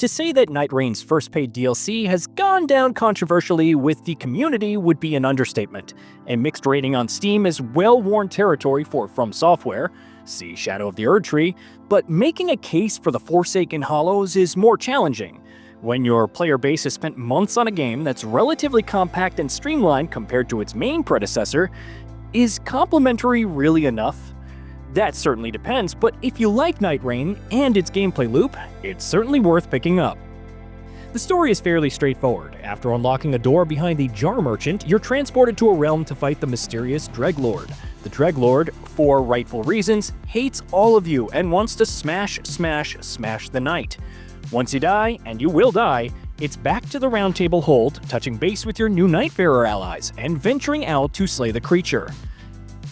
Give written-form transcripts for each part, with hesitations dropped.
To say that Nightreign's first paid DLC has gone down controversially with the community would be an understatement. A mixed rating on Steam is well-worn territory for FromSoftware, see Shadow of the Erdtree, but making a case for the Forsaken Hollows is more challenging. When your player base has spent months on a game that's relatively compact and streamlined compared to its main predecessor, is complimentary really enough? That certainly depends, but if you like Nightreign and its gameplay loop, it's certainly worth picking up. The story is fairly straightforward. After unlocking a door behind the Jar Merchant, you're transported to a realm to fight the mysterious Dreglord. The Dreglord, for rightful reasons, hates all of you and wants to smash the knight. Once you die, and you will die, it's back to the Round Table Hold, touching base with your new Nightfarer allies, and venturing out to slay the creature.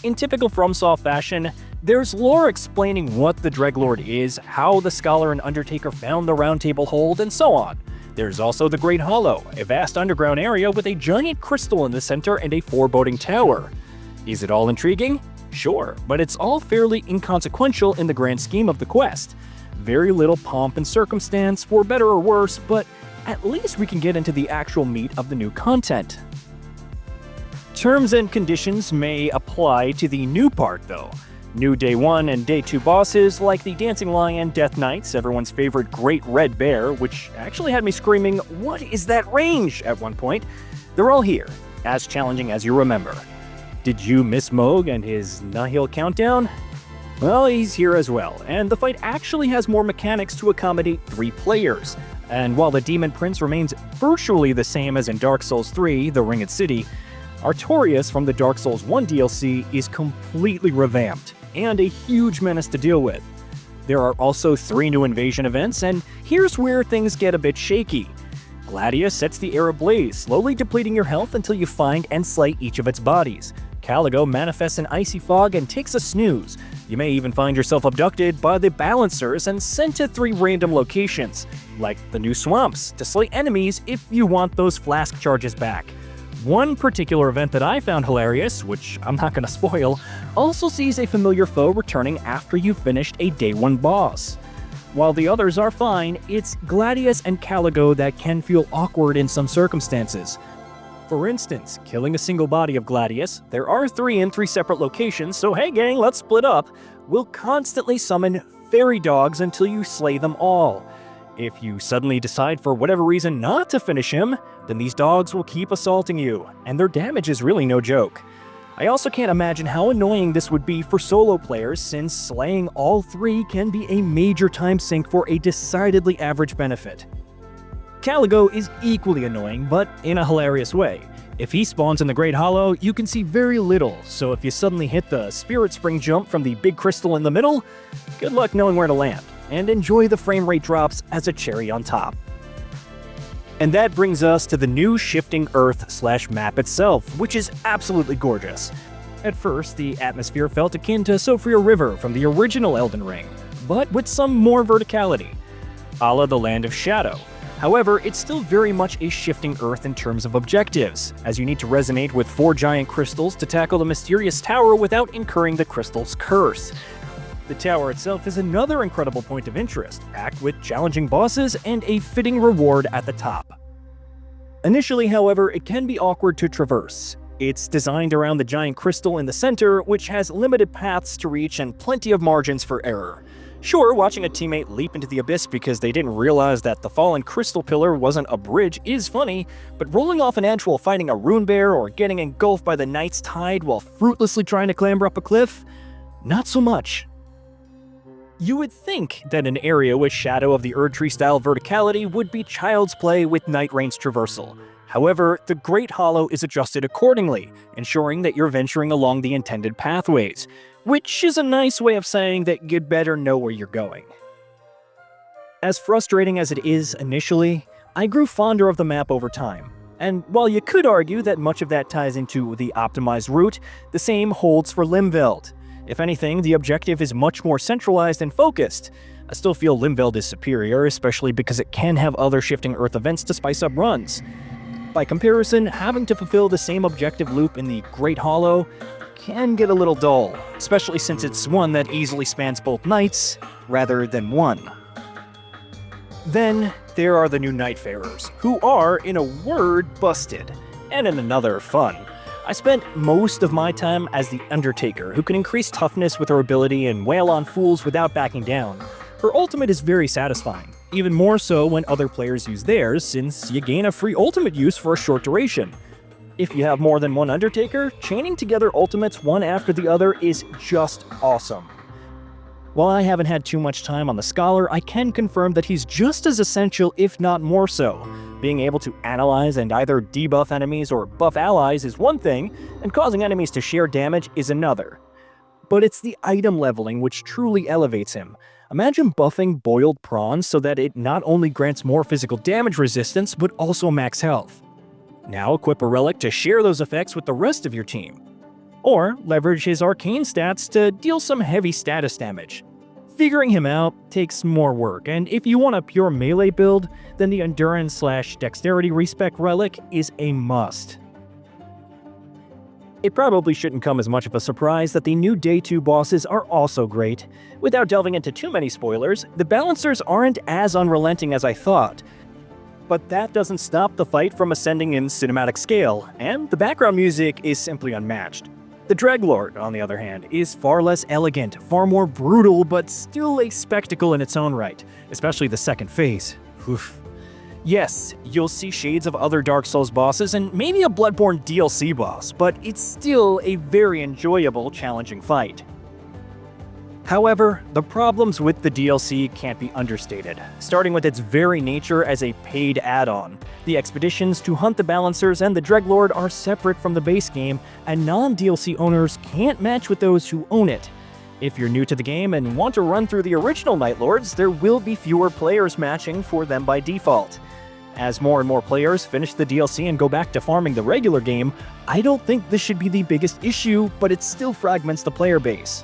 In typical FromSoft fashion, there's lore explaining what the Dreglord is, how the Scholar and Undertaker found the Round Table Hold, and so on. There's also the Great Hollow, a vast underground area with a giant crystal in the center and a foreboding tower. Is it all intriguing? Sure, but it's all fairly inconsequential in the grand scheme of the quest. Very little pomp and circumstance, for better or worse, but at least we can get into the actual meat of the new content. Terms and conditions may apply to the new part, though. New Day 1 and Day 2 bosses like the Dancing Lion, Death Knights, everyone's favorite Great Red Bear, which actually had me screaming, "What is that range?" at one point. They're all here, as challenging as you remember. Did you miss Moog and his Nihil countdown? Well, he's here as well, and the fight actually has more mechanics to accommodate 3 players. And while the Demon Prince remains virtually the same as in Dark Souls 3, The Ringed City, Artorias from the Dark Souls 1 DLC is completely revamped, and a huge menace to deal with. There are also 3 new invasion events, and here's where things get a bit shaky. Gladius sets the air ablaze, slowly depleting your health until you find and slay each of its bodies. Caligo manifests an icy fog and takes a snooze. You may even find yourself abducted by the Balancers and sent to 3 random locations, like the new swamps, to slay enemies if you want those flask charges back. One particular event that I found hilarious, which I'm not going to spoil, also sees a familiar foe returning after you've finished a Day 1 boss. While the others are fine, it's Gladius and Caligo that can feel awkward in some circumstances. For instance, killing a single body of Gladius, there are 3 in 3 separate locations, so hey gang, let's split up, will constantly summon fairy dogs until you slay them all. If you suddenly decide for whatever reason not to finish him, then these dogs will keep assaulting you, and their damage is really no joke. I also can't imagine how annoying this would be for solo players, since slaying all 3 can be a major time sink for a decidedly average benefit. Caligo is equally annoying, but in a hilarious way. If he spawns in the Great Hollow, you can see very little, so if you suddenly hit the Spirit Spring jump from the big crystal in the middle, good luck knowing where to land, and enjoy the frame rate drops as a cherry on top. And that brings us to the new Shifting Earth/map itself, which is absolutely gorgeous. At first, the atmosphere felt akin to Sophia River from the original Elden Ring, but with some more verticality, a la the Land of Shadow. However, it's still very much a Shifting Earth in terms of objectives, as you need to resonate with 4 giant crystals to tackle the mysterious tower without incurring the crystal's curse. The tower itself is another incredible point of interest, packed with challenging bosses and a fitting reward at the top. Initially, however, it can be awkward to traverse. It's designed around the giant crystal in the center, which has limited paths to reach and plenty of margins for error. Sure, watching a teammate leap into the abyss because they didn't realize that the fallen crystal pillar wasn't a bridge is funny, but rolling off an edge while fighting a rune bear or getting engulfed by the Night's Tide while fruitlessly trying to clamber up a cliff? Not so much. You would think that an area with Shadow of the Erdtree-style verticality would be child's play with Nightrein's traversal. However, the Great Hollow is adjusted accordingly, ensuring that you're venturing along the intended pathways, which is a nice way of saying that you'd better know where you're going. As frustrating as it is initially, I grew fonder of the map over time. And while you could argue that much of that ties into the optimized route, the same holds for Limveld. If anything, the objective is much more centralized and focused. I still feel Limveld is superior, especially because it can have other Shifting Earth events to spice up runs. By comparison, having to fulfill the same objective loop in the Great Hollow can get a little dull, especially since it's one that easily spans both nights rather than one. Then there are the new Nightfarers, who are, in a word, busted. And in another, fun. I spent most of my time as the Undertaker, who can increase toughness with her ability and wail on fools without backing down. Her ultimate is very satisfying, even more so when other players use theirs, since you gain a free ultimate use for a short duration. If you have more than one Undertaker, chaining together ultimates one after the other is just awesome. While I haven't had too much time on the Scholar, I can confirm that he's just as essential, if not more so. Being able to analyze and either debuff enemies or buff allies is one thing, and causing enemies to share damage is another. But it's the item leveling which truly elevates him. Imagine buffing boiled prawns so that it not only grants more physical damage resistance, but also max health. Now equip a relic to share those effects with the rest of your team. Or leverage his arcane stats to deal some heavy status damage. Figuring him out takes more work, and if you want a pure melee build, then the Endurance/Dexterity Respec relic is a must. It probably shouldn't come as much of a surprise that the new Day 2 bosses are also great. Without delving into too many spoilers, the balancers aren't as unrelenting as I thought. But that doesn't stop the fight from ascending in cinematic scale, and the background music is simply unmatched. The Dreadlord, on the other hand, is far less elegant, far more brutal, but still a spectacle in its own right, especially the second phase. Oof. Yes, you'll see shades of other Dark Souls bosses and maybe a Bloodborne DLC boss, but it's still a very enjoyable, challenging fight. However, the problems with the DLC can't be understated, starting with its very nature as a paid add-on. The expeditions to hunt the Balancers and the Dreadlord are separate from the base game, and non-DLC owners can't match with those who own it. If you're new to the game and want to run through the original Night Lords, there will be fewer players matching for them by default. As more and more players finish the DLC and go back to farming the regular game, I don't think this should be the biggest issue, but it still fragments the player base.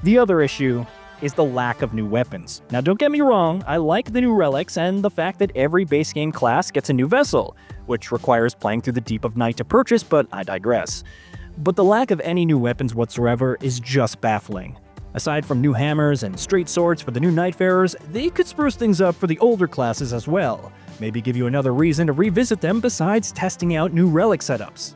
The other issue is the lack of new weapons. Now don't get me wrong, I like the new relics and the fact that every base game class gets a new vessel, which requires playing through the Deep of Night to purchase, but I digress. But the lack of any new weapons whatsoever is just baffling. Aside from new hammers and straight swords for the new Nightfarers, they could spruce things up for the older classes as well. Maybe give you another reason to revisit them besides testing out new relic setups.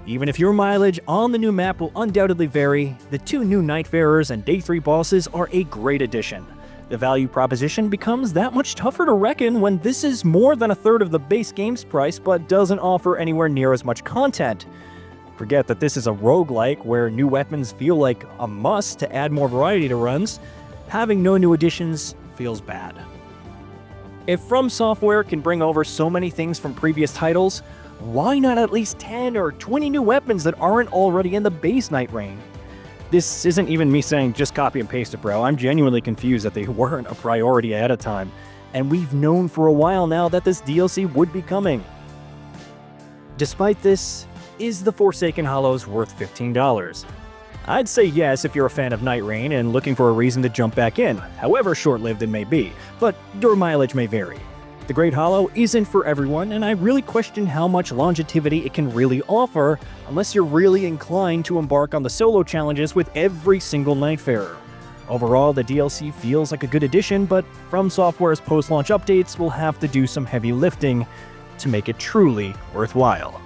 Even if your mileage on the new map will undoubtedly vary, the two new Nightfarers and Day 3 bosses are a great addition. The value proposition becomes that much tougher to reckon when this is more than a third of the base game's price but doesn't offer anywhere near as much content. Forget that this is a roguelike where new weapons feel like a must to add more variety to runs. Having no new additions feels bad. If FromSoftware can bring over so many things from previous titles, why not at least 10 or 20 new weapons that aren't already in the base Nightreign? This isn't even me saying just copy and paste it, bro. I'm genuinely confused that they weren't a priority ahead of time, and we've known for a while now that this DLC would be coming. Despite this, is the Forsaken Hollows worth $15? I'd say yes if you're a fan of Nightreign and looking for a reason to jump back in, however short-lived it may be, but your mileage may vary. The Great Hollow isn't for everyone, and I really question how much longevity it can really offer unless you're really inclined to embark on the solo challenges with every single Nightfarer. Overall, the DLC feels like a good addition, but FromSoftware's post-launch updates will have to do some heavy lifting to make it truly worthwhile.